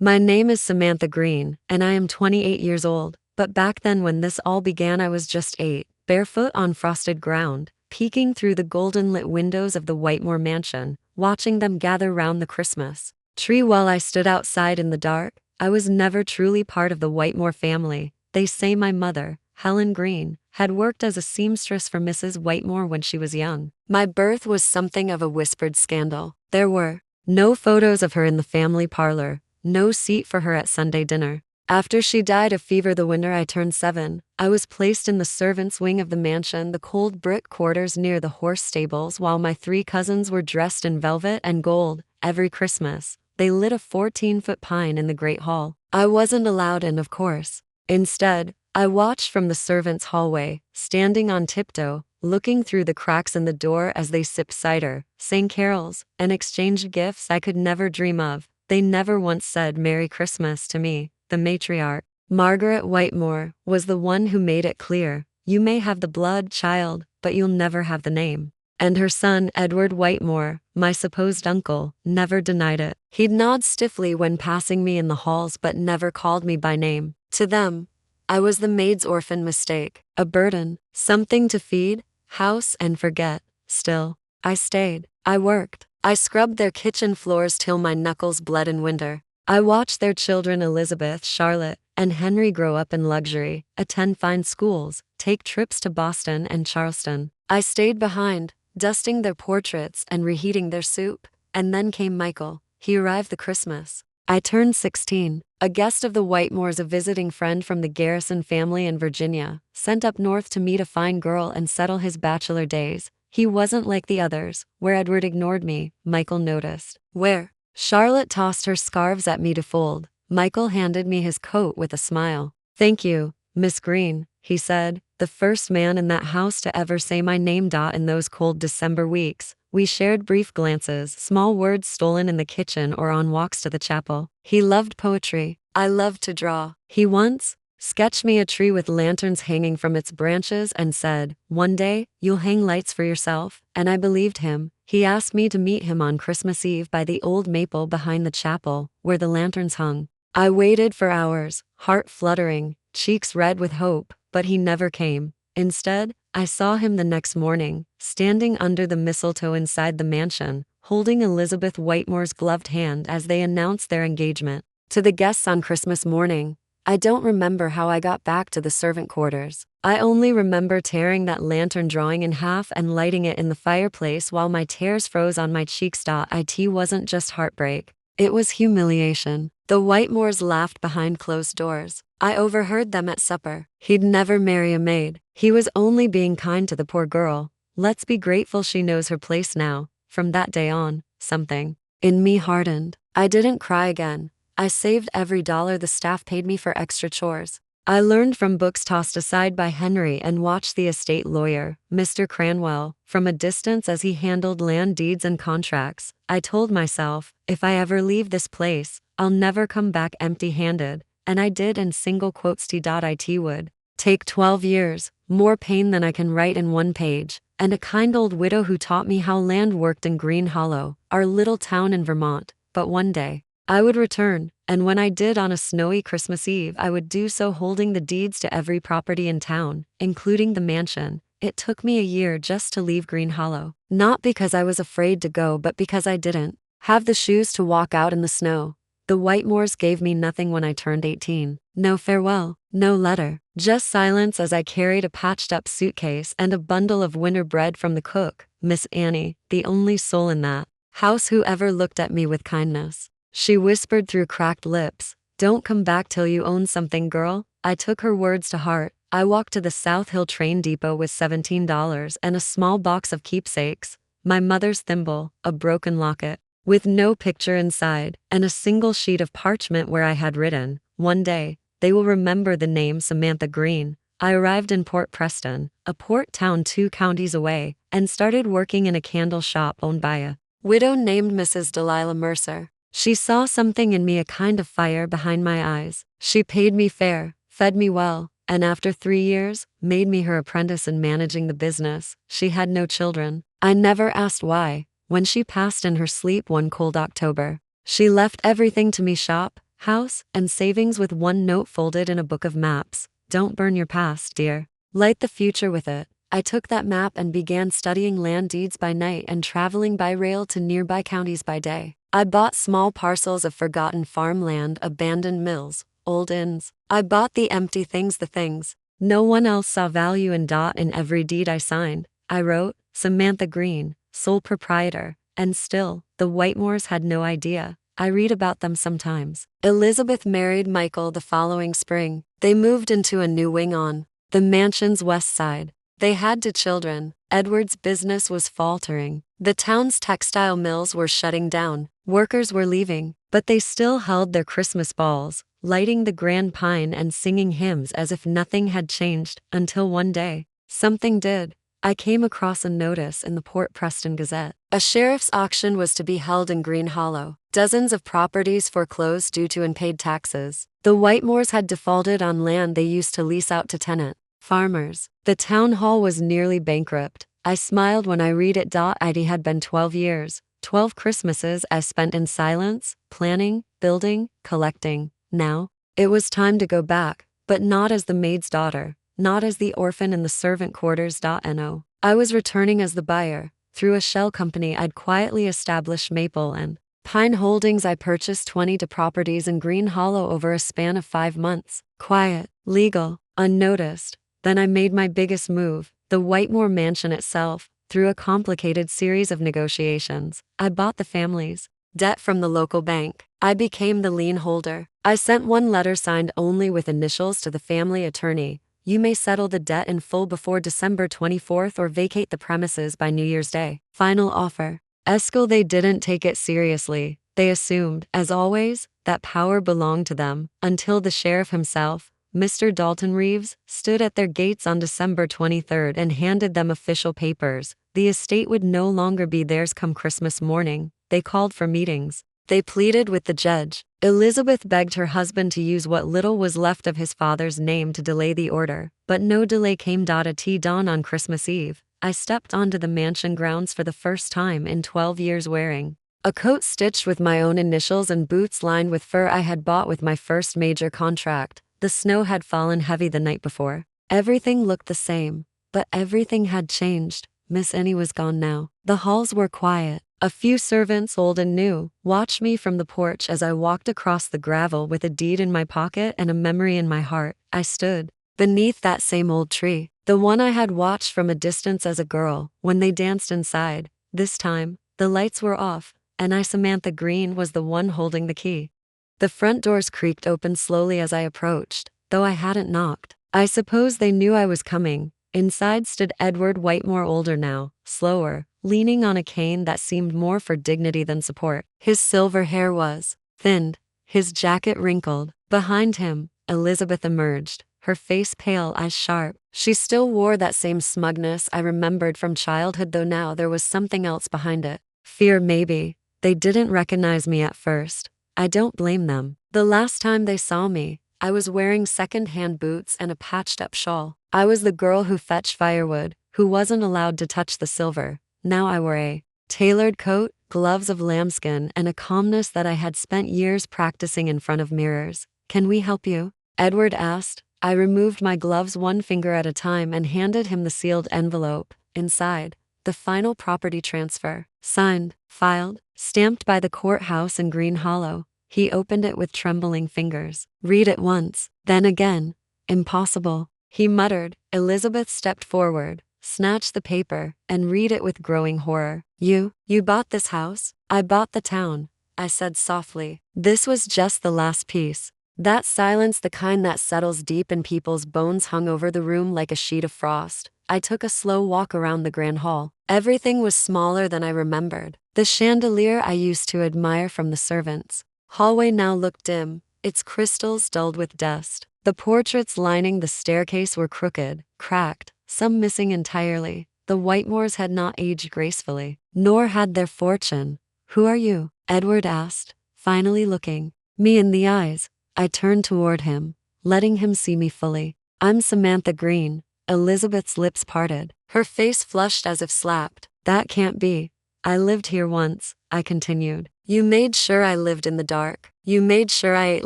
My name is Samantha Greene, and I am 28 years old, but back then when this all began I was just 8, barefoot on frosted ground, peeking through the golden-lit windows of the Whitemore mansion, watching them gather round the Christmas tree while I stood outside in the dark. I was never truly part of the Whitemore family. They say my mother, Helen Greene, had worked as a seamstress for Mrs. Whitemore when she was young. My birth was something of a whispered scandal. There were no photos of her in the family parlor, no seat for her at Sunday dinner. After she died of fever the winter I turned 7, I was placed in the servants' wing of the mansion, the cold brick quarters near the horse stables, while my 3 cousins were dressed in velvet and gold. Every Christmas, they lit a 14-foot pine in the great hall. I wasn't allowed in, of course. Instead, I watched from the servants' hallway, standing on tiptoe, looking through the cracks in the door as they sipped cider, sang carols, and exchanged gifts I could never dream of. They never once said Merry Christmas to me. The matriarch, Margaret Whitemore, was the one who made it clear, you may have the blood, child, but you'll never have the name. And her son, Edward Whitemore, my supposed uncle, never denied it. He'd nod stiffly when passing me in the halls but never called me by name. To them, I was the maid's orphan mistake, a burden, something to feed, house and forget. Still, I stayed. I worked. I scrubbed their kitchen floors till my knuckles bled in winter. I watched their children Elizabeth, Charlotte, and Henry grow up in luxury, attend fine schools, take trips to Boston and Charleston. I stayed behind, dusting their portraits and reheating their soup. And then came Michael. He arrived the Christmas I turned 16, a guest of the Whitemores, a visiting friend from the Garrison family in Virginia, sent up north to meet a fine girl and settle his bachelor days. He wasn't like the others, where Edward ignored me, Michael noticed. Where Charlotte tossed her scarves at me to fold, Michael handed me his coat with a smile. Thank you, Miss Greene, he said, the first man in that house to ever say my name. In those cold December weeks, we shared brief glances, small words stolen in the kitchen or on walks to the chapel. He loved poetry. I loved to draw. He once sketched me a tree with lanterns hanging from its branches and said, one day, you'll hang lights for yourself, and I believed him. He asked me to meet him on Christmas Eve by the old maple behind the chapel, where the lanterns hung. I waited for hours, heart fluttering, cheeks red with hope, but he never came. Instead, I saw him the next morning, standing under the mistletoe inside the mansion, holding Elizabeth Whitemore's gloved hand as they announced their engagement. To the guests on Christmas morning, I don't remember how I got back to the servant quarters. I only remember tearing that lantern drawing in half and lighting it in the fireplace while my tears froze on my cheeks. It wasn't just heartbreak. It was humiliation. The Whitemores laughed behind closed doors. I overheard them at supper. He'd never marry a maid. He was only being kind to the poor girl. Let's be grateful she knows her place now. From that day on, something in me hardened. I didn't cry again. I saved every dollar the staff paid me for extra chores. I learned from books tossed aside by Henry and watched the estate lawyer, Mr. Cranwell, from a distance as he handled land deeds and contracts. I told myself, if I ever leave this place, I'll never come back empty-handed, and I did. In single quotes. It would take 12 years, more pain than I can write in one page, and a kind old widow who taught me how land worked in Green Hollow, our little town in Vermont. But one day, I would return, and when I did on a snowy Christmas Eve, I would do so holding the deeds to every property in town, including the mansion. It took me a year just to leave Green Hollow. Not because I was afraid to go, but because I didn't have the shoes to walk out in the snow. The Whitemores gave me nothing when I turned 18. No farewell, no letter, just silence as I carried a patched-up suitcase and a bundle of winter bread from the cook, Miss Annie, the only soul in that house who ever looked at me with kindness. She whispered through cracked lips, don't come back till you own something, girl. I took her words to heart. I walked to the South Hill train depot with $17 and a small box of keepsakes, my mother's thimble, a broken locket with no picture inside, and a single sheet of parchment where I had written, one day, they will remember the name Samantha Greene. I arrived in Port Preston, a port town 2 counties away, and started working in a candle shop owned by a widow named Mrs. Delilah Mercer. She saw something in me, a kind of fire behind my eyes. She paid me fair, fed me well, and after 3 years, made me her apprentice in managing the business. She had no children. I never asked why. When she passed in her sleep one cold October, she left everything to me: shop, house, and savings with one note folded in a book of maps. Don't burn your past, dear. Light the future with it. I took that map and began studying land deeds by night and traveling by rail to nearby counties by day. I bought small parcels of forgotten farmland, abandoned mills, old inns. I bought the empty things, the things no one else saw value in. In every deed I signed, I wrote, Samantha Greene, sole proprietor, and still, the Whitemores had no idea. I read about them sometimes. Elizabeth married Michael the following spring. They moved into a new wing on the mansion's west side. They had 2 children. Edward's business was faltering. The town's textile mills were shutting down. Workers were leaving, but they still held their Christmas balls, lighting the grand pine and singing hymns as if nothing had changed, until one day, something did. I came across a notice in the Port Preston Gazette. A sheriff's auction was to be held in Green Hollow. Dozens of properties foreclosed due to unpaid taxes. The Whitemores had defaulted on land they used to lease out to tenant farmers. The town hall was nearly bankrupt. I smiled when I read it. It had been 12 years, 12 Christmases I spent in silence, planning, building, collecting. Now, it was time to go back, but not as the maid's daughter, not as the orphan in the servant quarters. No, I was returning as the buyer. Through a shell company I'd quietly established Maple and Pine Holdings. I purchased 20 properties in Green Hollow over a span of 5 months. Quiet, legal, unnoticed. Then I made my biggest move, the Whitemore mansion itself. Through a complicated series of negotiations, I bought the family's debt from the local bank. I became the lien holder. I sent one letter signed only with initials to the family attorney. You may settle the debt in full before December 24th or vacate the premises by New Year's Day. Final offer. Escal. They didn't take it seriously. They assumed, as always, that power belonged to them, until the sheriff himself, Mr. Dalton Reeves, stood at their gates on December 23rd and handed them official papers. The estate would no longer be theirs come Christmas morning. They called for meetings. They pleaded with the judge. Elizabeth begged her husband to use what little was left of his father's name to delay the order, but no delay came. At dawn on Christmas Eve, I stepped onto the mansion grounds for the first time in 12 years, wearing a coat stitched with my own initials and boots lined with fur I had bought with my first major contract. The snow had fallen heavy the night before. Everything looked the same, but everything had changed. Miss Annie was gone now. The halls were quiet. A few servants, old and new, watched me from the porch as I walked across the gravel with a deed in my pocket and a memory in my heart. I stood beneath that same old tree, the one I had watched from a distance as a girl, when they danced inside. This time, the lights were off, and I, Samantha Greene, was the one holding the key. The front doors creaked open slowly as I approached, though I hadn't knocked. I suppose they knew I was coming. Inside stood Edward Whitemore, older now, slower, leaning on a cane that seemed more for dignity than support. His silver hair was thinned, his jacket wrinkled. Behind him, Elizabeth emerged, her face pale, eyes sharp. She still wore that same smugness I remembered from childhood, though now there was something else behind it. Fear, maybe. They didn't recognize me at first. I don't blame them. The last time they saw me, I was wearing second-hand boots and a patched-up shawl. I was the girl who fetched firewood, who wasn't allowed to touch the silver. Now I wore a tailored coat, gloves of lambskin, and a calmness that I had spent years practicing in front of mirrors. Can we help you? Edward asked. I removed my gloves one finger at a time and handed him the sealed envelope. Inside, the final property transfer. Signed, filed, stamped by the courthouse in Green Hollow. He opened it with trembling fingers. Read it once, then again. Impossible, he muttered. Elizabeth stepped forward, snatched the paper, and read it with growing horror. You bought this house? I bought the town, I said softly. This was just the last piece. That silence, the kind that settles deep in people's bones, hung over the room like a sheet of frost. I took a slow walk around the grand hall. Everything was smaller than I remembered. The chandelier I used to admire from the servants' hallway now looked dim, its crystals dulled with dust. The portraits lining the staircase were crooked, cracked, some missing entirely. The Whitemores had not aged gracefully, nor had their fortune. Who are you? Edward asked, finally looking me in the eyes. I turned toward him, letting him see me fully. I'm Samantha Greene. Elizabeth's lips parted. Her face flushed as if slapped. That can't be. I lived here once, I continued. You made sure I lived in the dark. You made sure I ate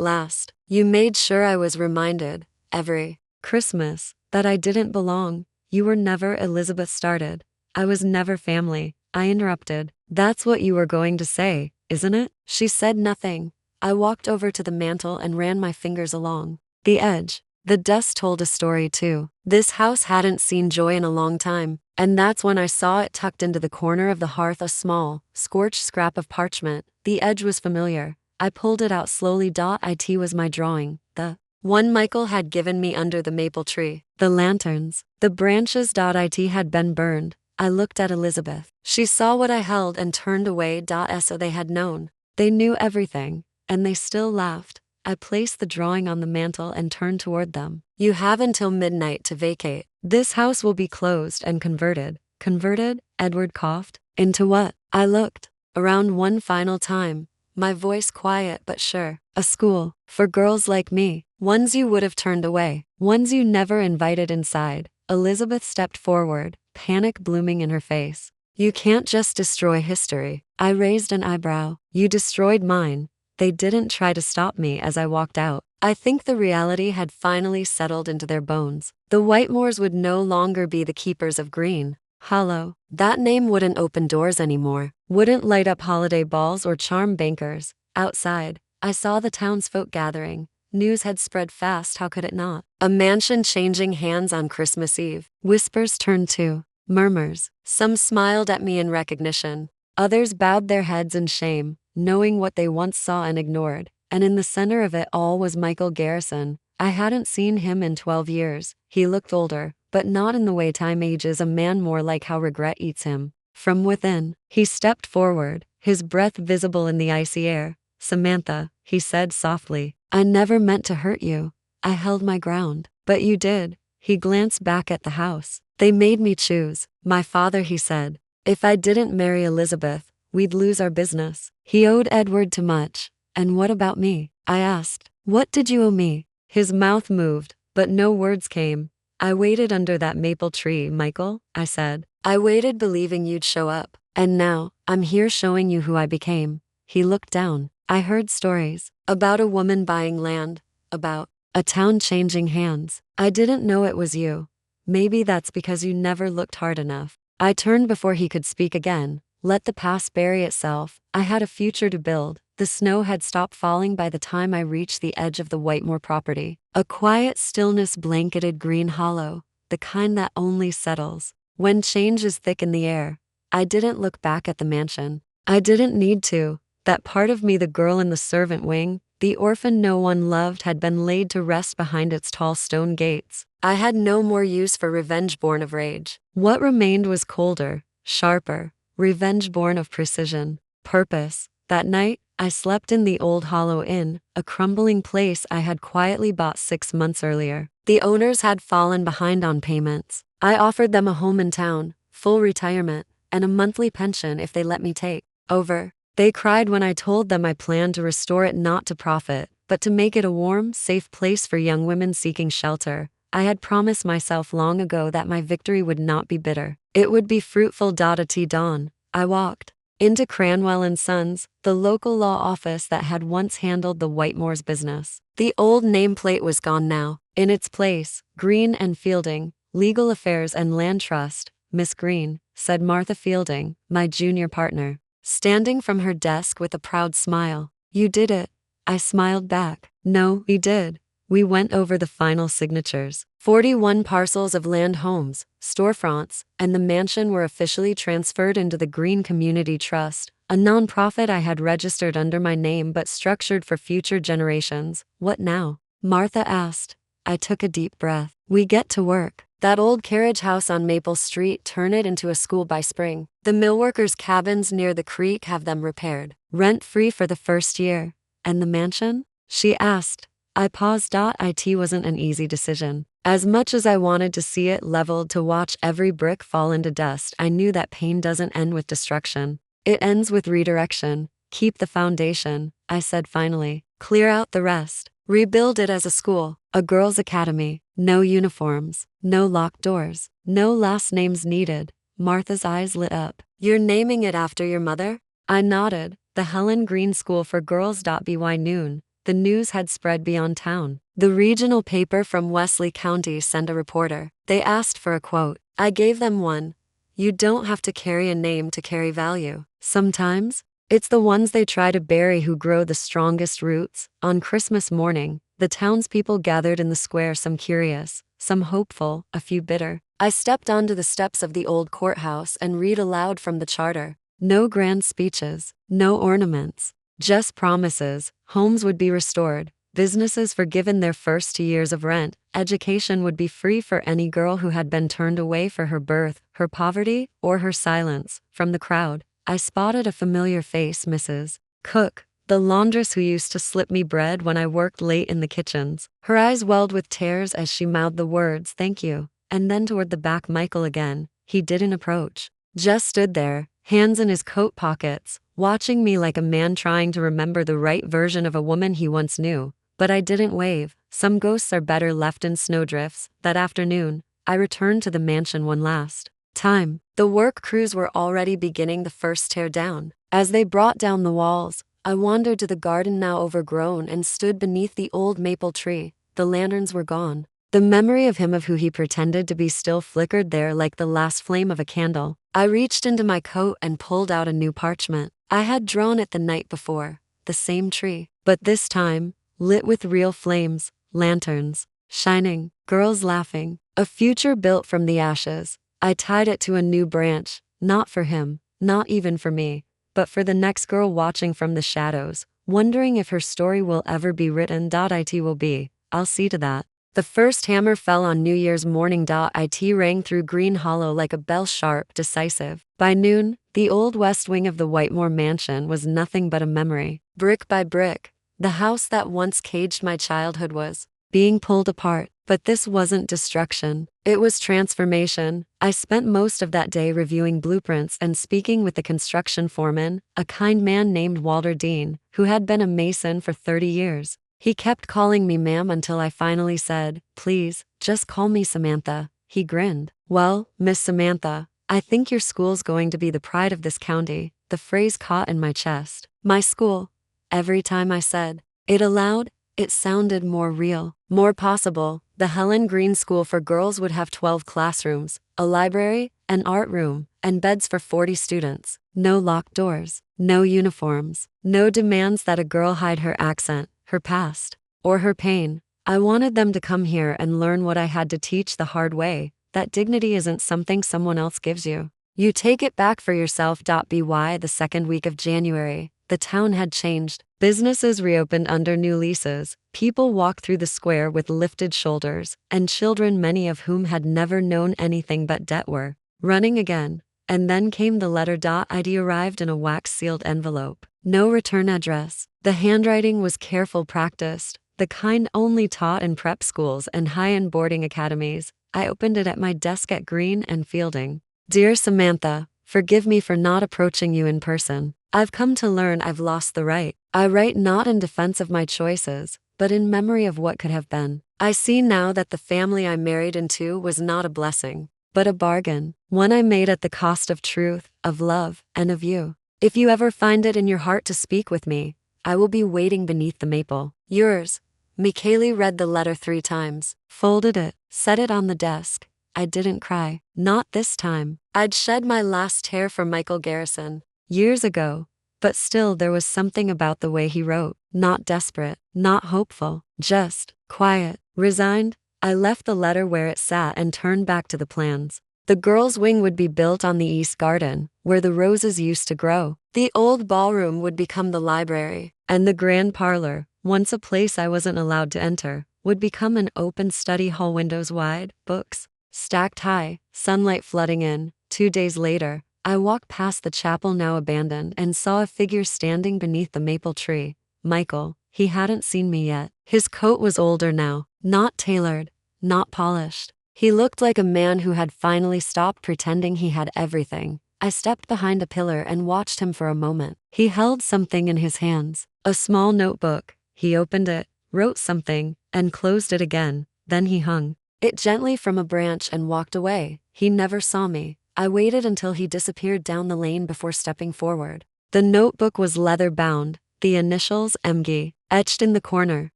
last. You made sure I was reminded, every Christmas, that I didn't belong. You were never Elizabeth started. I was never family. I interrupted. That's what you were going to say, isn't it? She said nothing. I walked over to the mantel and ran my fingers along the edge. The dust told a story too. This house hadn't seen joy in a long time, and that's when I saw it tucked into the corner of the hearth, a small, scorched scrap of parchment. The edge was familiar. I pulled it out slowly. It was my drawing, the one Michael had given me under the maple tree. The lanterns, the branches. It had been burned. I looked at Elizabeth. She saw what I held and turned away. So they had known. They knew everything, and they still laughed. I placed the drawing on the mantel and turned toward them. You have until midnight to vacate. This house will be closed and converted. Converted? Edward coughed. Into what? I looked around one final time, my voice quiet but sure. A school for girls like me, ones you would have turned away, ones you never invited inside. Elizabeth stepped forward, panic blooming in her face. You can't just destroy history. I raised an eyebrow. You destroyed mine. They didn't try to stop me as I walked out. I think the reality had finally settled into their bones. The Whitemores would no longer be the keepers of Green Hollow. That name wouldn't open doors anymore, wouldn't light up holiday balls or charm bankers. Outside, I saw the townsfolk gathering. News had spread fast, how could it not? A mansion changing hands on Christmas Eve. Whispers turned to murmurs. Some smiled at me in recognition. Others bowed their heads in shame, knowing what they once saw and ignored. And in the center of it all was Michael Garrison. I hadn't seen him in 12 years. He looked older, but not in the way time ages a man, more like how regret eats him. From within, he stepped forward, his breath visible in the icy air. Samantha, he said softly, I never meant to hurt you. I held my ground. But you did. He glanced back at the house. They made me choose. My father, he said. If I didn't marry Elizabeth, we'd lose our business. He owed Edward too much. And what about me? I asked. What did you owe me? His mouth moved, but no words came. I waited under that maple tree, Michael, I said. I waited believing you'd show up. And now, I'm here showing you who I became. He looked down. I heard stories about a woman buying land, about a town changing hands. I didn't know it was you. Maybe that's because you never looked hard enough. I turned before he could speak again. Let the past bury itself. I had a future to build. The snow had stopped falling by the time I reached the edge of the Whitemore property. A quiet stillness blanketed Green Hollow, the kind that only settles when change is thick in the air. I didn't look back at the mansion. I didn't need to. That part of me, the girl in the servant wing, the orphan no one loved, had been laid to rest behind its tall stone gates. I had no more use for revenge born of rage. What remained was colder, sharper, revenge born of precision, purpose. That night, I slept in the old Hollow Inn, a crumbling place I had quietly bought 6 months earlier. The owners had fallen behind on payments. I offered them a home in town, full retirement, and a monthly pension if they let me take over. They cried when I told them I planned to restore it not to profit, but to make it a warm, safe place for young women seeking shelter. I had promised myself long ago that my victory would not be bitter. It would be fruitful. At dawn, I walked into Cranwell and Sons, the local law office that had once handled the Whitemore's business. The old nameplate was gone now. In its place, Green and Fielding, Legal Affairs and Land Trust. Miss Greene, said Martha Fielding, my junior partner, standing from her desk with a proud smile. You did it. I smiled back. No, we did. We went over the final signatures. 41 parcels of land, homes, storefronts, and the mansion were officially transferred into the Green Community Trust, a nonprofit I had registered under my name but structured for future generations. What now? Martha asked. I took a deep breath. We get to work. That old carriage house on Maple Street, turn it into a school by spring. The millworkers' cabins near the creek, have them repaired. Rent-free for the first year. And the mansion? She asked. I paused. It wasn't an easy decision. As much as I wanted to see it leveled, to watch every brick fall into dust, I knew that pain doesn't end with destruction. It ends with redirection. Keep the foundation, I said finally. Clear out the rest. Rebuild it as a school, a girls' academy. No uniforms, no locked doors, no last names needed. Martha's eyes lit up. You're naming it after your mother? I nodded. the Helen Greene School for Girls. By noon, the news had spread beyond town. The regional paper from Wesley County sent a reporter. They asked for a quote. I gave them one. You don't have to carry a name to carry value. Sometimes, it's the ones they try to bury who grow the strongest roots. On Christmas morning, the townspeople gathered in the square, some curious, some hopeful, a few bitter. I stepped onto the steps of the old courthouse and read aloud from the charter. No grand speeches, no ornaments, just promises. Homes would be restored, businesses forgiven their first 2 years of rent, education would be free for any girl who had been turned away for her birth, her poverty, or her silence. From the crowd, I spotted a familiar face, Mrs. Cook, the laundress who used to slip me bread when I worked late in the kitchens. Her eyes welled with tears as she mouthed the words, thank you, and then toward the back. Michael again. He didn't approach, just stood there, hands in his coat pockets, watching me like a man trying to remember the right version of a woman he once knew. But I didn't wave. Some ghosts are better left in snowdrifts. That afternoon, I returned to the mansion one last time. The work crews were already beginning the first tear down. As they brought down the walls, I wandered to the garden, now overgrown, and stood beneath the old maple tree. The lanterns were gone. The memory of him, of who he pretended to be, still flickered there like the last flame of a candle. I reached into my coat and pulled out a new parchment. I had drawn it the night before, the same tree, but this time, lit with real flames, lanterns, shining, girls laughing, a future built from the ashes. I tied it to a new branch, not for him, not even for me, but for the next girl watching from the shadows, wondering if her story will ever be written. It will be. I'll see to that. The first hammer fell on New Year's morning. It rang through Green Hollow like a bell, sharp, decisive. By noon, the old west wing of the Whitemore mansion was nothing but a memory. Brick by brick, the house that once caged my childhood was being pulled apart. But this wasn't destruction, it was transformation. I spent most of that day reviewing blueprints and speaking with the construction foreman, a kind man named Walter Dean, who had been a mason for 30 years. He kept calling me ma'am until I finally said, please, just call me Samantha. He grinned. Well, Miss Samantha, I think your school's going to be the pride of this county. The phrase caught in my chest. My school. Every time I said it aloud, it sounded more real, more possible. The Helen Greene School for Girls would have 12 classrooms, a library, an art room, and beds for 40 students. No locked doors, no uniforms, no demands that a girl hide her accent, her past, or her pain. I wanted them to come here and learn what I had to teach the hard way, that dignity isn't something someone else gives you. You take it back for yourself. By the second week of January, the town had changed. Businesses reopened under new leases, people walked through the square with lifted shoulders, and children, many of whom had never known anything but debt, were running again. And then came the letter. It arrived in a wax-sealed envelope. No return address. The handwriting was careful, practiced, the kind only taught in prep schools and high-end boarding academies. I opened it at my desk at Green and Fielding. Dear Samantha, forgive me for not approaching you in person. I've come to learn I've lost the right. I write not in defense of my choices, but in memory of what could have been. I see now that the family I married into was not a blessing, but a bargain, one I made at the cost of truth, of love, and of you. If you ever find it in your heart to speak with me, I will be waiting beneath the maple. Yours. Michaeli read the letter 3 times, folded it, set it on the desk. I didn't cry. Not this time. I'd shed my last tear for Michael Garrison years ago, but still there was something about the way he wrote. Not desperate, not hopeful, just quiet, resigned. I left the letter where it sat and turned back to the plans. The girls' wing would be built on the east garden, where the roses used to grow. The old ballroom would become the library, and the grand parlor, once a place I wasn't allowed to enter, would become an open study hall, windows wide, books stacked high, sunlight flooding in. 2 days later, I walked past the chapel, now abandoned, and saw a figure standing beneath the maple tree. Michael. He hadn't seen me yet. His coat was older now, not tailored, not polished. He looked like a man who had finally stopped pretending he had everything. I stepped behind a pillar and watched him for a moment. He held something in his hands, a small notebook. He opened it, wrote something, and closed it again. Then he hung it gently from a branch and walked away. He never saw me. I waited until he disappeared down the lane before stepping forward. The notebook was leather-bound, the initials MG, etched in the corner.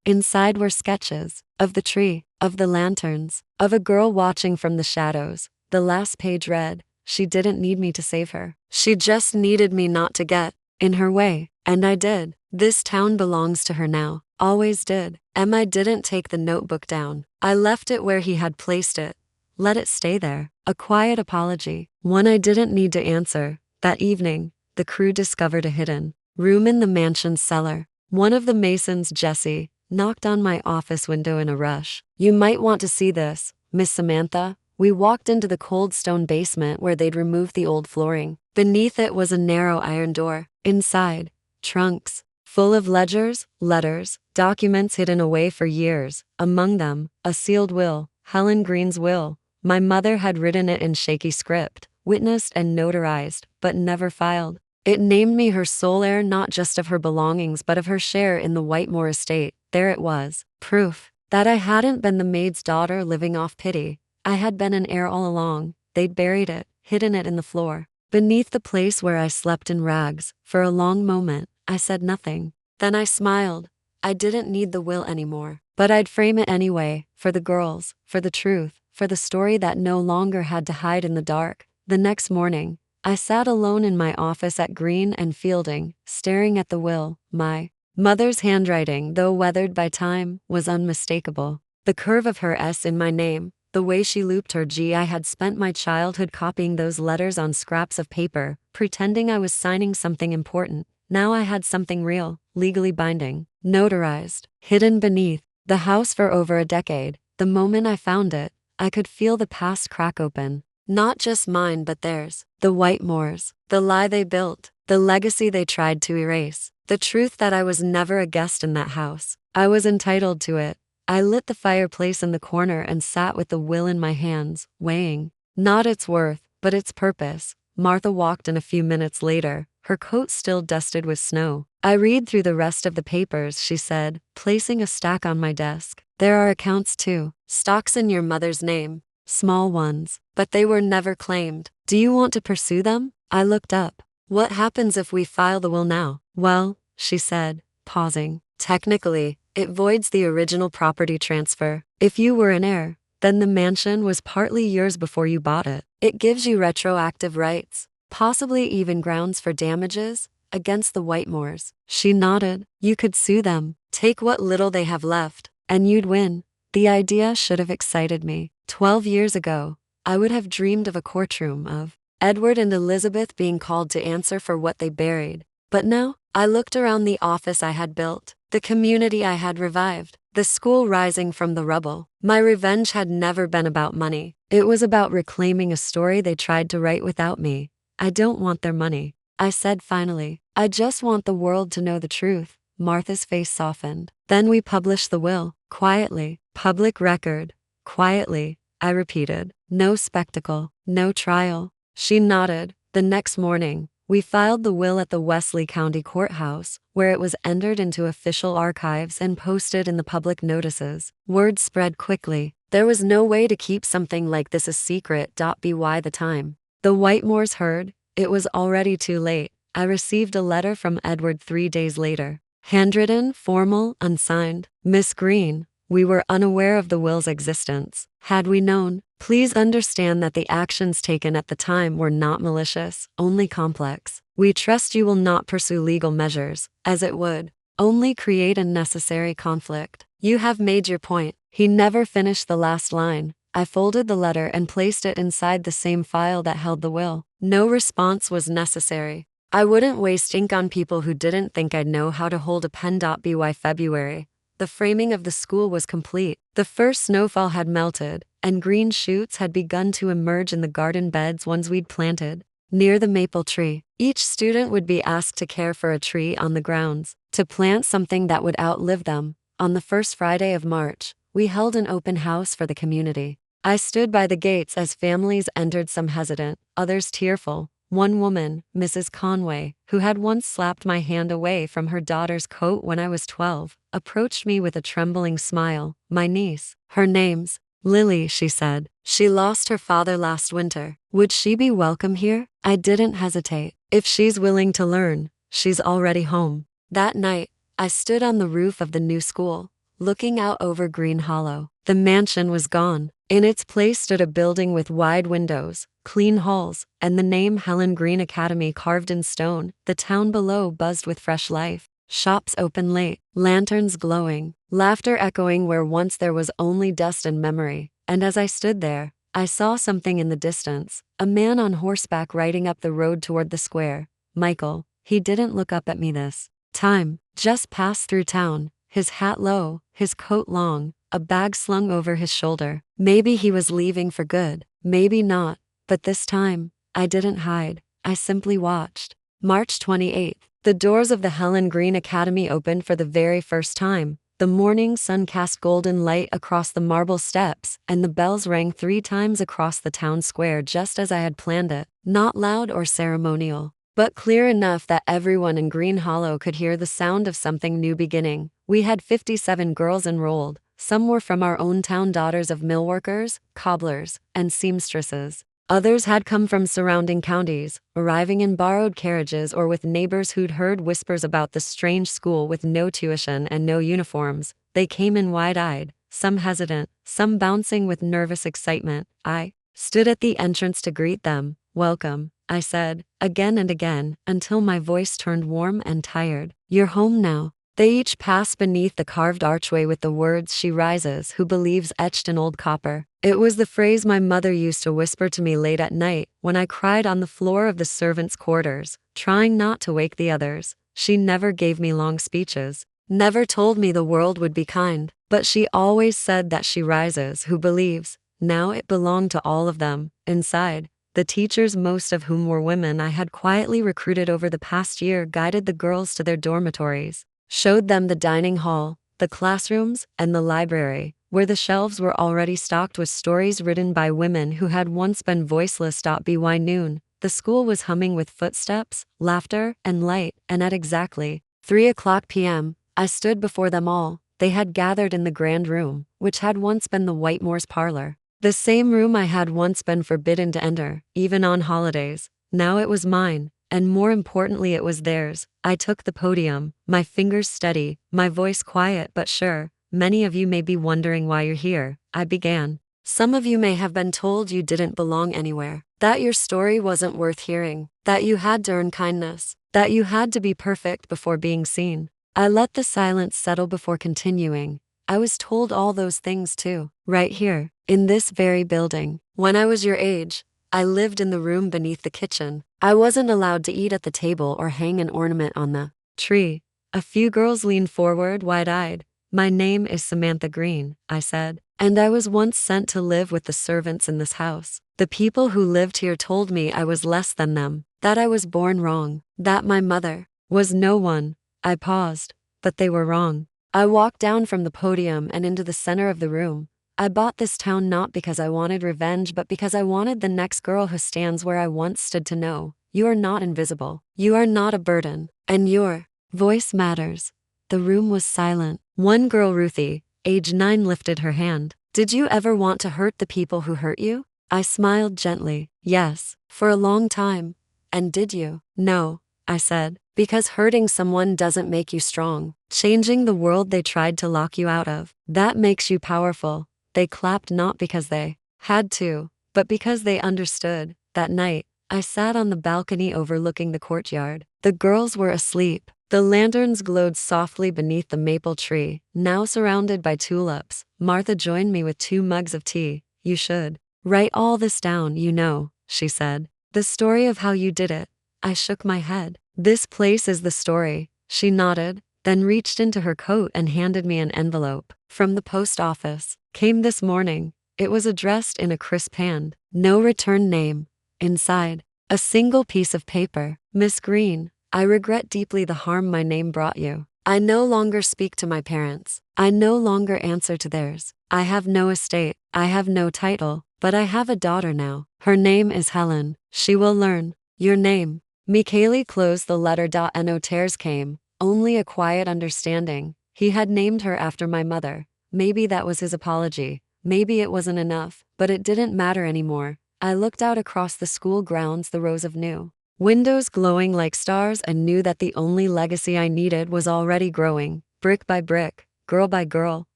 Inside were sketches of the tree, of the lanterns, of a girl watching from the shadows. The last page read, "She didn't need me to save her. She just needed me not to get in her way. And I did. This town belongs to her now. Always did." I didn't take the notebook down. I left it where he had placed it. Let it stay there. A quiet apology, one I didn't need to answer. That evening, the crew discovered a hidden room in the mansion's cellar. One of the masons, Jesse, knocked on my office window in a rush. "You might want to see this, Miss Samantha." We walked into the cold stone basement where they'd removed the old flooring. Beneath it was a narrow iron door. Inside, trunks, full of ledgers, letters, documents hidden away for years. Among them, a sealed will, Helen Greene's will. My mother had written it in shaky script, witnessed and notarized, but never filed. It named me her sole heir, not just of her belongings but of her share in the Whitemore estate. There it was, proof that I hadn't been the maid's daughter living off pity. I had been an heir all along. They'd buried it, hidden it in the floor, beneath the place where I slept in rags. For a long moment, I said nothing. Then I smiled. I didn't need the will anymore, but I'd frame it anyway, for the girls, for the truth, for the story that no longer had to hide in the dark. The next morning, I sat alone in my office at Green and Fielding, staring at the will. My mother's handwriting, though weathered by time, was unmistakable. The curve of her S in my name, the way she looped her G. I had spent my childhood copying those letters on scraps of paper, pretending I was signing something important. Now I had something real, legally binding, notarized, hidden beneath the house for over a decade. The moment I found it, I could feel the past crack open. Not just mine but theirs. The Whitemores, the lie they built, the legacy they tried to erase, the truth that I was never a guest in that house. I was entitled to it. I lit the fireplace in the corner and sat with the will in my hands, weighing not its worth, but its purpose. Martha walked in a few minutes later, her coat still dusted with snow. "I read through the rest of the papers," she said, placing a stack on my desk. "There are accounts too, stocks in your mother's name, small ones, but they were never claimed. Do you want to pursue them?" I looked up. "What happens if we file the will now?" "Well," she said, pausing, "technically, it voids the original property transfer. If you were an heir, then the mansion was partly yours before you bought it. It gives you retroactive rights, possibly even grounds for damages, against the Whitemores." She nodded. "You could sue them, take what little they have left, and you'd win." The idea should have excited me. 12 years ago, I would have dreamed of a courtroom, of Edward and Elizabeth being called to answer for what they buried. But now, I looked around the office I had built, the community I had revived, the school rising from the rubble. My revenge had never been about money. It was about reclaiming a story they tried to write without me. "I don't want their money," I said finally. "I just want the world to know the truth." Martha's face softened. "Then we publish the will, quietly, public record." "Quietly," I repeated. "No spectacle, no trial." She nodded. The next morning, we filed the will at the Wesley County Courthouse, where it was entered into official archives and posted in the public notices. Word spread quickly. There was no way to keep something like this a secret. By the time the Whitemores heard, it was already too late. I received a letter from Edward 3 days later. Handwritten, formal, unsigned. "Miss Greene, we were unaware of the will's existence. Had we known, please understand that the actions taken at the time were not malicious, only complex. We trust you will not pursue legal measures, as it would only create unnecessary conflict. You have made your point." He never finished the last line. I folded the letter and placed it inside the same file that held the will. No response was necessary. I wouldn't waste ink on people who didn't think I'd know how to hold a pen. By February, the framing of the school was complete. The first snowfall had melted, and green shoots had begun to emerge in the garden beds ones we'd planted near the maple tree. Each student would be asked to care for a tree on the grounds, to plant something that would outlive them. On the first Friday of March, we held an open house for the community. I stood by the gates as families entered, some hesitant, others tearful. One woman, Mrs. Conway, who had once slapped my hand away from her daughter's coat when I was 12, approached me with a trembling smile. "My niece. Her name's Lily," she said. "She lost her father last winter. Would she be welcome here?" I didn't hesitate. "If she's willing to learn, she's already home. That night, I stood on the roof of the new school, looking out over Green Hollow. The mansion was gone. In its place stood a building with wide windows, clean halls, and the name Helen Greene Academy carved in stone. The town below buzzed with fresh life. Shops open late, lanterns glowing, laughter echoing where once there was only dust and memory. And as I stood there, I saw something in the distance, a man on horseback riding up the road toward the square. Michael. He didn't look up at me this time, just passed through town, his hat low, his coat long, a bag slung over his shoulder. Maybe he was leaving for good, maybe not, but this time, I didn't hide, I simply watched. March 28th, the doors of the Helen Greene Academy opened for the very first time. The morning sun cast golden light across the marble steps, and the bells rang 3 times across the town square just as I had planned it, not loud or ceremonial, but clear enough that everyone in Green Hollow could hear the sound of something new beginning. We had 57 girls enrolled. Some were from our own town, daughters of millworkers, cobblers, and seamstresses. Others had come from surrounding counties, arriving in borrowed carriages or with neighbors who'd heard whispers about the strange school with no tuition and no uniforms. They came in wide-eyed, some hesitant, some bouncing with nervous excitement. I stood at the entrance to greet them. "Welcome," I said, again and again, until my voice turned warm and tired. "You're home now." They each passed beneath the carved archway with the words, "She rises who believes," etched in old copper. It was the phrase my mother used to whisper to me late at night when I cried on the floor of the servants' quarters, trying not to wake the others. She never gave me long speeches, never told me the world would be kind, but she always said that she rises who believes. Now it belonged to all of them. Inside, the teachers, most of whom were women I had quietly recruited over the past year, guided the girls to their dormitories, showed them the dining hall, the classrooms, and the library, where the shelves were already stocked with stories written by women who had once been voiceless. By noon, the school was humming with footsteps, laughter, and light, and at exactly 3:00 p.m., I stood before them all. They had gathered in the grand room, which had once been the Whitemore's parlor. The same room I had once been forbidden to enter, even on holidays. Now it was mine, and more importantly it was theirs. I took the podium, my fingers steady, my voice quiet but sure. "Many of you may be wondering why you're here," I began. "Some of you may have been told you didn't belong anywhere, that your story wasn't worth hearing, that you had to earn kindness, that you had to be perfect before being seen." I let the silence settle before continuing. "I was told all those things too, right here, in this very building. When I was your age, I lived in the room beneath the kitchen. I wasn't allowed to eat at the table or hang an ornament on the tree." A few girls leaned forward, wide-eyed. "My name is Samantha Greene," I said, "and I was once sent to live with the servants in this house. The people who lived here told me I was less than them, that I was born wrong, that my mother was no one." I paused, but they were wrong. I walked down from the podium and into the center of the room. I bought this town not because I wanted revenge, but because I wanted the next girl who stands where I once stood to know, you are not invisible, you are not a burden, and your voice matters. The room was silent. One girl, Ruthie, age 9, lifted her hand. "Did you ever want to hurt the people who hurt you?" I smiled gently. "Yes, for a long time." "And did you?" "No," I said, "because hurting someone doesn't make you strong. Changing the world they tried to lock you out of, that makes you powerful." They clapped not because they had to, but because they understood. That night, I sat on the balcony overlooking the courtyard. The girls were asleep. The lanterns glowed softly beneath the maple tree, now surrounded by tulips. Martha joined me with 2 mugs of tea. "You should write all this down, you know," she said. "The story of how you did it." I shook my head. "This place is the story." She nodded, then reached into her coat and handed me an envelope. "From the post office. Came this morning." It was addressed in a crisp hand. No return name. Inside, a single piece of paper. "Miss Greene, I regret deeply the harm my name brought you. I no longer speak to my parents. I no longer answer to theirs. I have no estate. I have no title, but I have a daughter now. Her name is Helen. She will learn your name." Michele closed the letter. No tears came, only a quiet understanding. He had named her after my mother. Maybe that was his apology. Maybe it wasn't enough, but it didn't matter anymore. I looked out across the school grounds, the rows of new Windows glowing like stars, and knew that the only legacy I needed was already growing, brick by brick, girl by girl,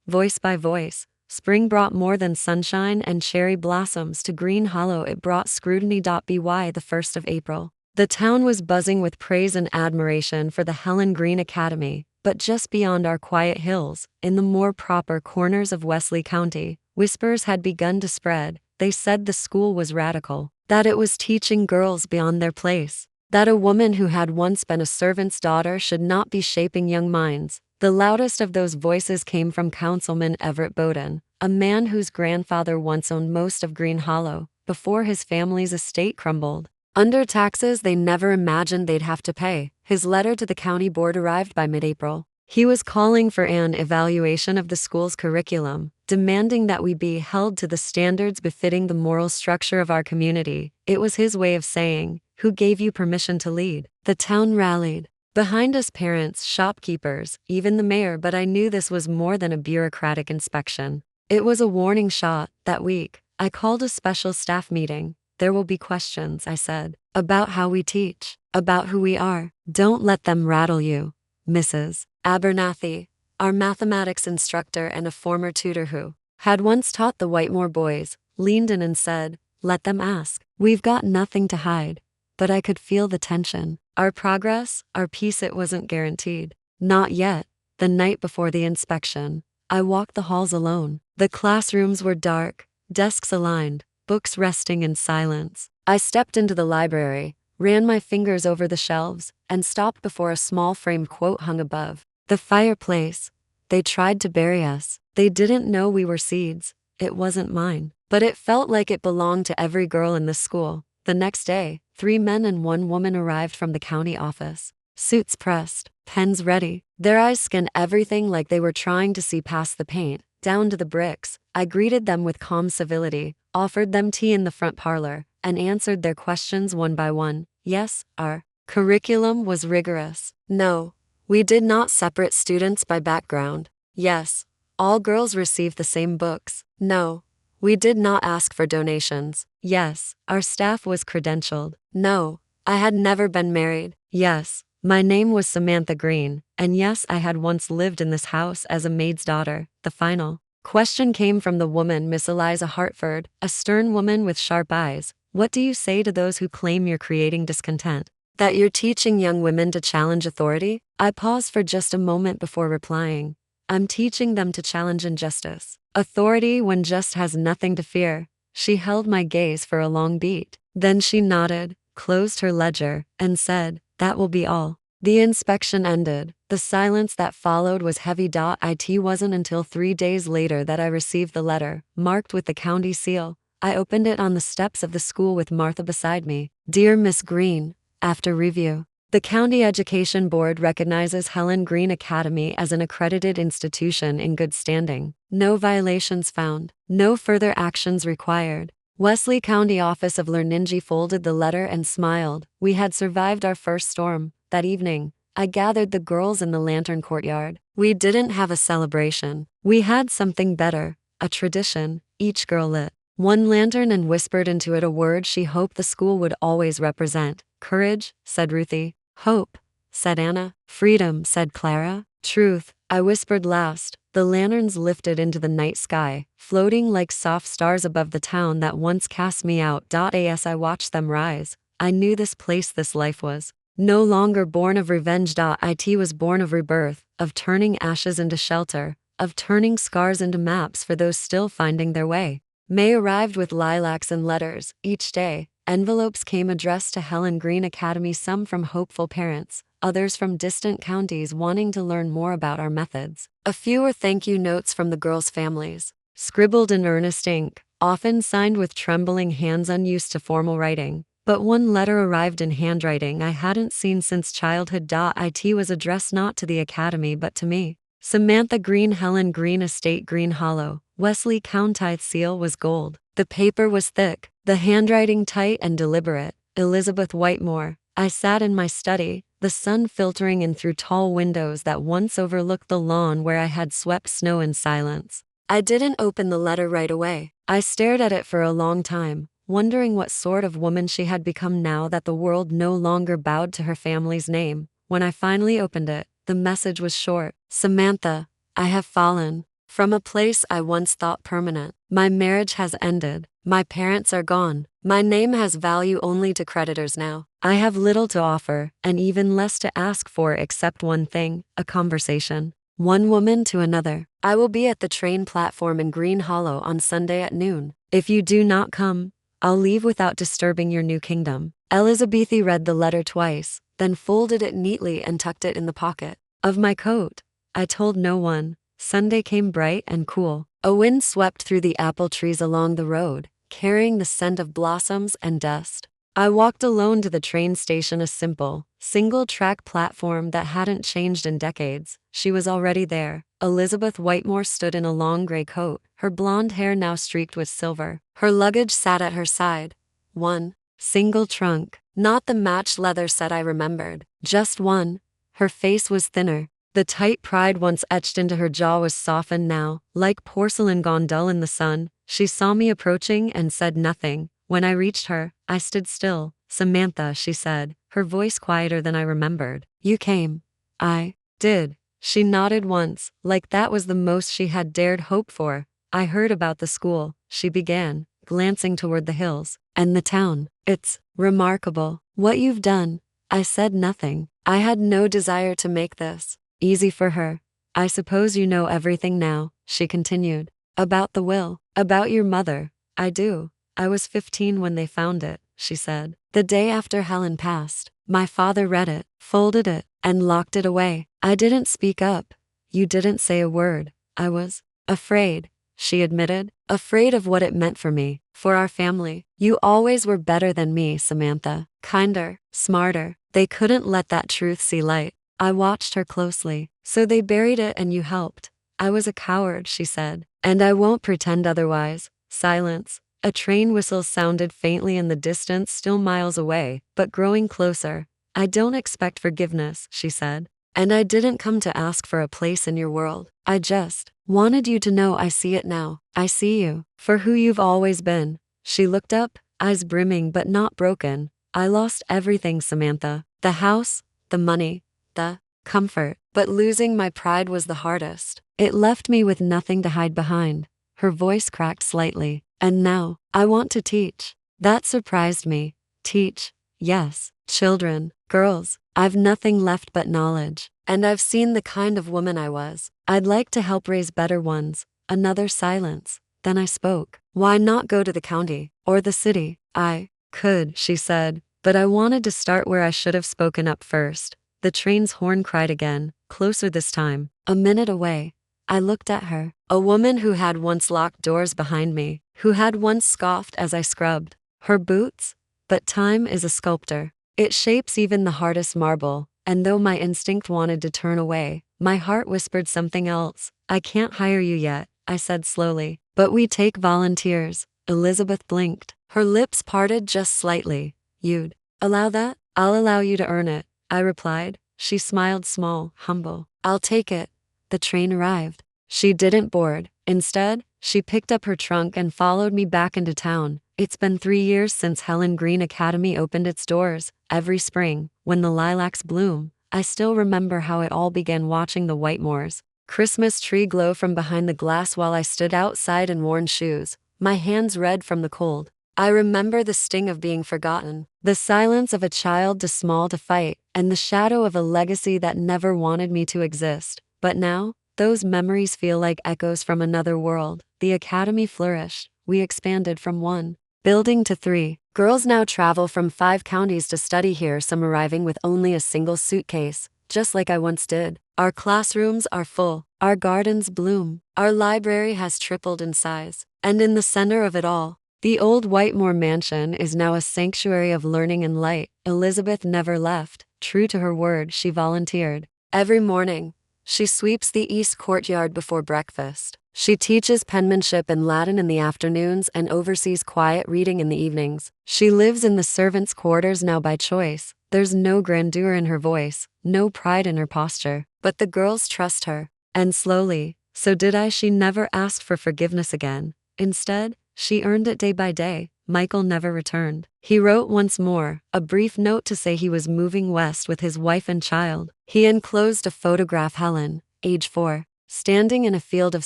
voice by voice. Spring brought more than sunshine and cherry blossoms to Green Hollow. It brought scrutiny. By the 1st of April, the town was buzzing with praise and admiration for the Helen Greene Academy, but just beyond our quiet hills, in the more proper corners of Wesley County, whispers had begun to spread. They said the school was radical, that it was teaching girls beyond their place, that a woman who had once been a servant's daughter should not be shaping young minds. The loudest of those voices came from Councilman Everett Bowden, a man whose grandfather once owned most of Green Hollow, before his family's estate crumbled under taxes they never imagined they'd have to pay. His letter to the county board arrived by mid-April. He was calling for an evaluation of the school's curriculum, demanding that we be held to the standards befitting the moral structure of our community. It was his way of saying, "Who gave you permission to lead?" The town rallied. Behind us, parents, shopkeepers, even the mayor, but I knew this was more than a bureaucratic inspection. It was a warning shot. That week, I called a special staff meeting. "There will be questions," I said, "about how we teach, about who we are. Don't let them rattle you." Mrs. Abernathy, our mathematics instructor and a former tutor who had once taught the Whitemore boys, leaned in and said, "Let them ask. We've got nothing to hide." But I could feel the tension. Our progress, our peace, it wasn't guaranteed. Not yet. The night before the inspection, I walked the halls alone. The classrooms were dark, desks aligned, books resting in silence. I stepped into the library, ran my fingers over the shelves, and stopped before a small framed quote hung above the fireplace. "They tried to bury us. They didn't know we were seeds." It wasn't mine, but it felt like it belonged to every girl in the school. The next day, 3 men and 1 woman arrived from the county office. Suits pressed, pens ready. Their eyes scanned everything like they were trying to see past the paint, down to the bricks. I greeted them with calm civility, offered them tea in the front parlor, and answered their questions one by one. Yes, our curriculum was rigorous. No, we did not separate students by background. Yes, all girls received the same books. No, we did not ask for donations. Yes, our staff was credentialed. No, I had never been married. Yes, my name was Samantha Greene, and yes, I had once lived in this house as a maid's daughter. The final question came from the woman, Miss Eliza Hartford, a stern woman with sharp eyes. "What do you say to those who claim you're creating discontent? That you're teaching young women to challenge authority?" I paused for just a moment before replying. "I'm teaching them to challenge injustice. Authority when just has nothing to fear." She held my gaze for a long beat. Then she nodded, closed her ledger, and said, "That will be all." The inspection ended. The silence that followed was heavy. It wasn't until 3 days later that I received the letter, marked with the county seal. I opened it on the steps of the school with Martha beside me. "Dear Miss Greene, after review, the County Education Board recognizes Helen Greene Academy as an accredited institution in good standing. No violations found. No further actions required." Wesley County Office of Lerningi folded the letter and smiled. We had survived our first storm. That evening, I gathered the girls in the lantern courtyard. We didn't have a celebration. We had something better, a tradition. Each girl lit 1 lantern and whispered into it a word she hoped the school would always represent. "Courage," said Ruthie. "Hope," said Anna. "Freedom," said Clara. "Truth," I whispered last. The lanterns lifted into the night sky, floating like soft stars above the town that once cast me out. As I watched them rise, I knew this place, this life was no longer born of revenge. It was born of rebirth, of turning ashes into shelter, of turning scars into maps for those still finding their way. May arrived with lilacs and letters. Each day, envelopes came addressed to Helen Greene Academy, some from hopeful parents, others from distant counties wanting to learn more about our methods. A few were thank you notes from the girls' families, scribbled in earnest ink, often signed with trembling hands unused to formal writing. But one letter arrived in handwriting I hadn't seen since childhood. It was addressed not to the academy but to me. Samantha Greene, Helen Greene Estate, Green Hollow, Wesley County. Seal was gold. The paper was thick, the handwriting tight and deliberate. Elizabeth Whitemore. I sat in my study, the sun filtering in through tall windows that once overlooked the lawn where I had swept snow in silence. I didn't open the letter right away. I stared at it for a long time, wondering what sort of woman she had become now that the world no longer bowed to her family's name. When I finally opened it, the message was short. Samantha, I have fallen from a place I once thought permanent. My marriage has ended. My parents are gone. My name has value only to creditors now. I have little to offer, and even less to ask for except one thing, a conversation. One woman to another. I will be at the train platform in Green Hollow on Sunday at noon. If you do not come, I'll leave without disturbing your new kingdom. Elizabethy read the letter twice, then folded it neatly and tucked it in the pocket of my coat. I told no one. Sunday came bright and cool. A wind swept through the apple trees along the road, carrying the scent of blossoms and dust. I walked alone to the train station, a simple, single-track platform that hadn't changed in decades. She was already there. Elizabeth Whitmore stood in a long gray coat, her blonde hair now streaked with silver. Her luggage sat at her side. One single trunk, not the matched leather set I remembered, just one. Her face was thinner. The tight pride once etched into her jaw was softened now, like porcelain gone dull in the sun. She saw me approaching and said nothing. When I reached her, I stood still. Samantha, she said, her voice quieter than I remembered. You came. I did. She nodded once, like that was the most she had dared hope for. I heard about the school, she began, glancing toward the hills. And the town. It's remarkable. What you've done. I said nothing. I had no desire to make this easy for her. I suppose you know everything now, she continued. About the will. About your mother. I do. I was 15 when they found it, she said. The day after Helen passed. My father read it, folded it, and locked it away. I didn't speak up. You didn't say a word. I was afraid, she admitted. Afraid of what it meant for me, for our family. You always were better than me, Samantha. Kinder, smarter. They couldn't let that truth see light. I watched her closely. So they buried it and you helped. I was a coward, she said. And I won't pretend otherwise. Silence. A train whistle sounded faintly in the distance, still miles away, but growing closer. I don't expect forgiveness, she said. And I didn't come to ask for a place in your world. I just wanted you to know I see it now. I see you for who you've always been. She looked up, eyes brimming but not broken. I lost everything, Samantha. The house, the money, the comfort. But losing my pride was the hardest. It left me with nothing to hide behind. Her voice cracked slightly. And now, I want to teach. That surprised me. Teach. Yes. Children. Girls. I've nothing left but knowledge. And I've seen the kind of woman I was. I'd like to help raise better ones. Another silence. Then I spoke. Why not go to the county? Or the city? I could, she said. But I wanted to start where I should have spoken up first. The train's horn cried again, closer this time. A minute away. I looked at her. A woman who had once locked doors behind me. Who had once scoffed as I scrubbed her boots. But time is a sculptor. It shapes even the hardest marble. And though my instinct wanted to turn away, my heart whispered something else. I can't hire you yet, I said slowly. But we take volunteers. Elizabeth blinked. Her lips parted just slightly. You'd allow that? I'll allow you to earn it, I replied. She smiled, small, humble. I'll take it. The train arrived. She didn't board. Instead, she picked up her trunk and followed me back into town. It's been 3 years since Helen Green Academy opened its doors. Every spring, when the lilacs bloom, I still remember how it all began, watching the Whitmores' Christmas tree glow from behind the glass while I stood outside in worn shoes, my hands red from the cold. I remember the sting of being forgotten, the silence of a child too small to fight, and the shadow of a legacy that never wanted me to exist. But now, those memories feel like echoes from another world. The academy flourished. We expanded from 1 building to 3. Girls now travel from 5 counties to study here, some arriving with only a single suitcase, just like I once did. Our classrooms are full. Our gardens bloom. Our library has tripled in size. And in the center of it all, the old Whitmore mansion is now a sanctuary of learning and light. Elizabeth never left. True to her word, she volunteered. Every morning, she sweeps the east courtyard before breakfast. She teaches penmanship and Latin in the afternoons and oversees quiet reading in the evenings. She lives in the servants' quarters now by choice. There's no grandeur in her voice, no pride in her posture. But the girls trust her. And slowly, so did I. She never asked for forgiveness again. Instead, she earned it day by day. Michael never returned. He wrote once more, a brief note to say he was moving west with his wife and child. He enclosed a photograph Helen, age 4, standing in a field of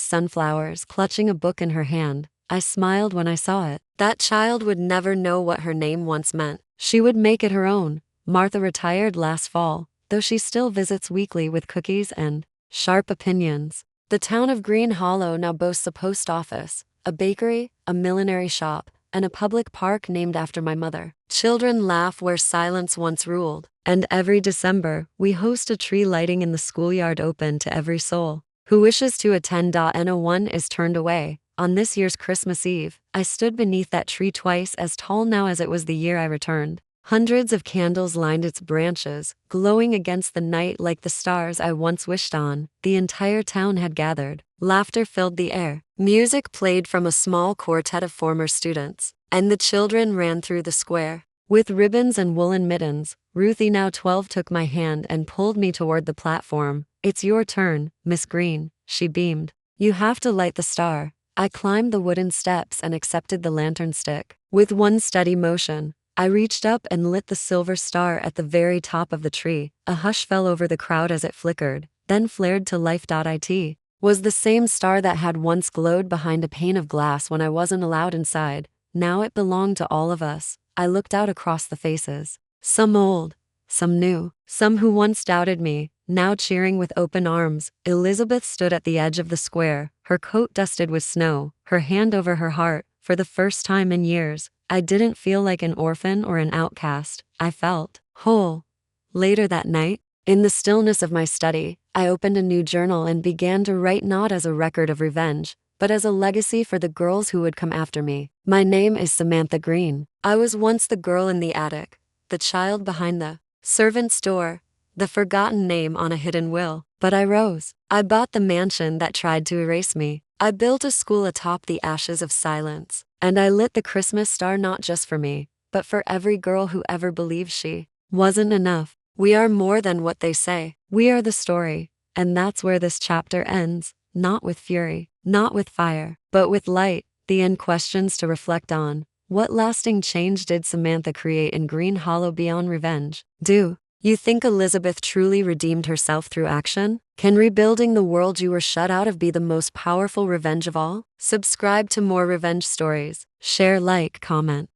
sunflowers, clutching a book in her hand. I smiled when I saw it. That child would never know what her name once meant. She would make it her own. Martha retired last fall, though she still visits weekly with cookies and sharp opinions. The town of Green Hollow now boasts a post office, a bakery, a millinery shop, and a public park named after my mother. Children laugh where silence once ruled, and every December, we host a tree lighting in the schoolyard open to every soul who wishes to attend. No one is turned away. On this year's Christmas Eve, I stood beneath that tree twice as tall now as it was the year I returned. Hundreds of candles lined its branches, glowing against the night like the stars I once wished on. The entire town had gathered. Laughter filled the air. Music played from a small quartet of former students, and the children ran through the square. With ribbons and woolen mittens, Ruthie, now 12, took my hand and pulled me toward the platform. "It's your turn, Miss Green," she beamed. "You have to light the star." I climbed the wooden steps and accepted the lantern stick. With one steady motion, I reached up and lit the silver star at the very top of the tree. A hush fell over the crowd as it flickered, then flared to life. It was the same star that had once glowed behind a pane of glass when I wasn't allowed inside. Now it belonged to all of us. I looked out across the faces. Some old, some new, some who once doubted me, now cheering with open arms. Elizabeth stood at the edge of the square, her coat dusted with snow, her hand over her heart. For the first time in years, I didn't feel like an orphan or an outcast. I felt whole. Later that night, in the stillness of my study, I opened a new journal and began to write, not as a record of revenge, but as a legacy for the girls who would come after me. My name is Samantha Greene. I was once the girl in the attic, the child behind the servant's door, the forgotten name on a hidden will. But I rose. I bought the mansion that tried to erase me. I built a school atop the ashes of silence. And I lit the Christmas star not just for me, but for every girl who ever believed she wasn't enough. We are more than what they say. We are the story. And that's where this chapter ends. Not with fury, not with fire, but with light. The end questions to reflect on. What lasting change did Samantha create in Green Hollow beyond revenge? Do you think Elizabeth truly redeemed herself through action? Can rebuilding the world you were shut out of be the most powerful revenge of all? Subscribe to more revenge stories. Share, like, comment.